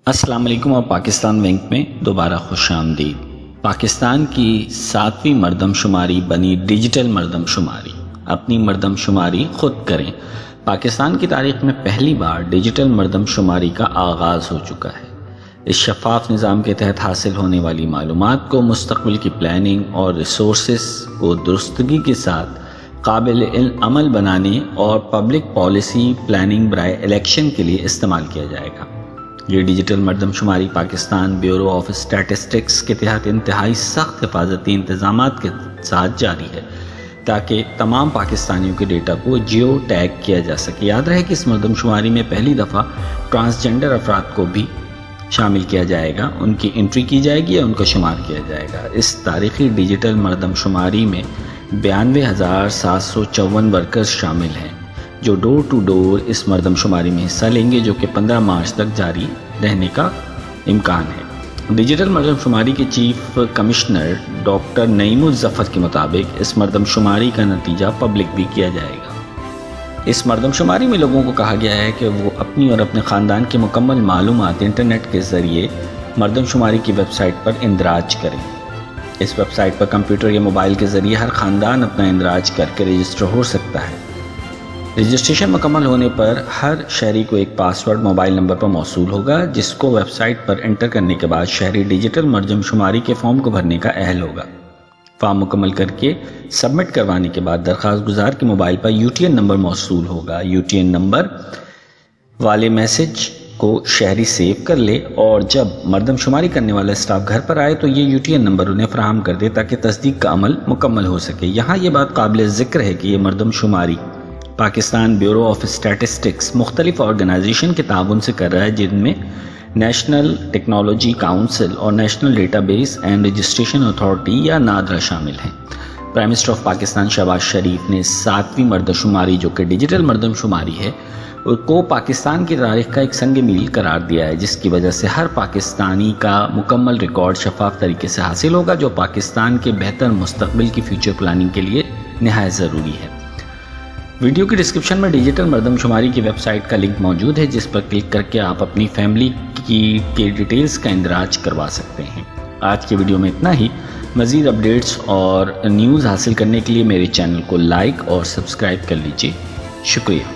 السلام علیکم اور پاکستان ونک میں دوبارہ خوش آمدید۔ پاکستان کی 7ویں مردم شماری بنی ڈیجیٹل مردم شماری۔ اپنی مردم شماری خود کریں۔ پاکستان کی تاریخ میں پہلی بار ڈیجیٹل مردم شماری کا آغاز ہو چکا ہے۔ اس شفاف نظام کے تحت حاصل ہونے والی معلومات کو مستقبل کی پلاننگ اور ریسورسز کو درستگی کے ساتھ قابل عمل بنانے اور پبلک پالیسی پلاننگ برائے الیکشن کے لیے استعمال کیا جائے گا۔ یہ ڈیجیٹل مردم شماری پاکستان بیورو آف اسٹیٹسٹکس کے تحت انتہائی سخت حفاظتی انتظامات کے ساتھ جاری ہے تاکہ تمام پاکستانیوں کے ڈیٹا کو جیو ٹیگ کیا جا سکے۔ یاد رہے کہ اس مردم شماری میں پہلی دفعہ ٹرانسجنڈر افراد کو بھی شامل کیا جائے گا، ان کی انٹری کی جائے گی اور ان کا شمار کیا جائے گا۔ اس تاریخی ڈیجیٹل مردم شماری میں 92,754 ورکرز شامل ہیں جو ڈور ٹو ڈور اس مردم شماری میں حصہ لیں گے، جو کہ 15 مارچ تک جاری رہنے کا امکان ہے۔ ڈیجیٹل مردم شماری کے چیف کمشنر ڈاکٹر نعیم الظفر کے مطابق اس مردم شماری کا نتیجہ پبلک بھی کیا جائے گا۔ اس مردم شماری میں لوگوں کو کہا گیا ہے کہ وہ اپنی اور اپنے خاندان کی مکمل معلومات انٹرنیٹ کے ذریعے مردم شماری کی ویب سائٹ پر اندراج کریں۔ اس ویب سائٹ پر کمپیوٹر یا موبائل کے ذریعے ہر خاندان اپنا اندراج کر کے رجسٹر ہو سکتا ہے۔ رجسٹریشن مکمل ہونے پر ہر شہری کو ایک پاس ورڈ موبائل نمبر پر موصول ہوگا، جس کو ویب سائٹ پر انٹر کرنے کے بعد شہری ڈیجیٹل مردم شماری کے فارم کو بھرنے کا اہل ہوگا۔ فارم مکمل کر کے سبمٹ کروانے کے بعد درخواست گزار کے موبائل پر UTN نمبر موصول ہوگا۔ UTN نمبر والے میسج کو شہری سیو کر لے اور جب مردم شماری کرنے والا اسٹاف گھر پر آئے تو یہ UTN نمبر انہیں فراہم کر دے تاکہ تصدیق کا عمل مکمل ہو سکے۔ یہاں یہ بات قابل ذکر ہے کہ یہ مردم شماری پاکستان بیورو آف اسٹیٹسٹکس مختلف آرگنائزیشن کے تعاون سے کر رہا ہے، جن میں نیشنل ٹیکنالوجی کاؤنسل اور national database and registration authority یا نادرا شامل ہیں۔ Prime minister of Pakistan Shehbaz Sharif نے 7ویں مردم شماری جو کہ ڈیجیٹل مردم شماری ہے کو پاکستان کی تاریخ کا ایک سنگ میل قرار دیا ہے، جس کی وجہ سے ہر پاکستانی کا مکمل ریکارڈ شفاف طریقے سے حاصل ہوگا، جو پاکستان کے بہتر مستقبل کی فیوچر پلاننگ کے لیے نہایت ضروری ہے۔ ویڈیو کی ڈسکرپشن میں ڈیجیٹل مردم شماری کی ویب سائٹ کا لنک موجود ہے، جس پر کلک کر کے آپ اپنی فیملی کی ڈیٹیلز کا اندراج کروا سکتے ہیں۔ آج کے ویڈیو میں اتنا ہی۔ مزید اپڈیٹس اور نیوز حاصل کرنے کے لیے میرے چینل کو لائک اور سبسکرائب کر لیجیے۔ شکریہ۔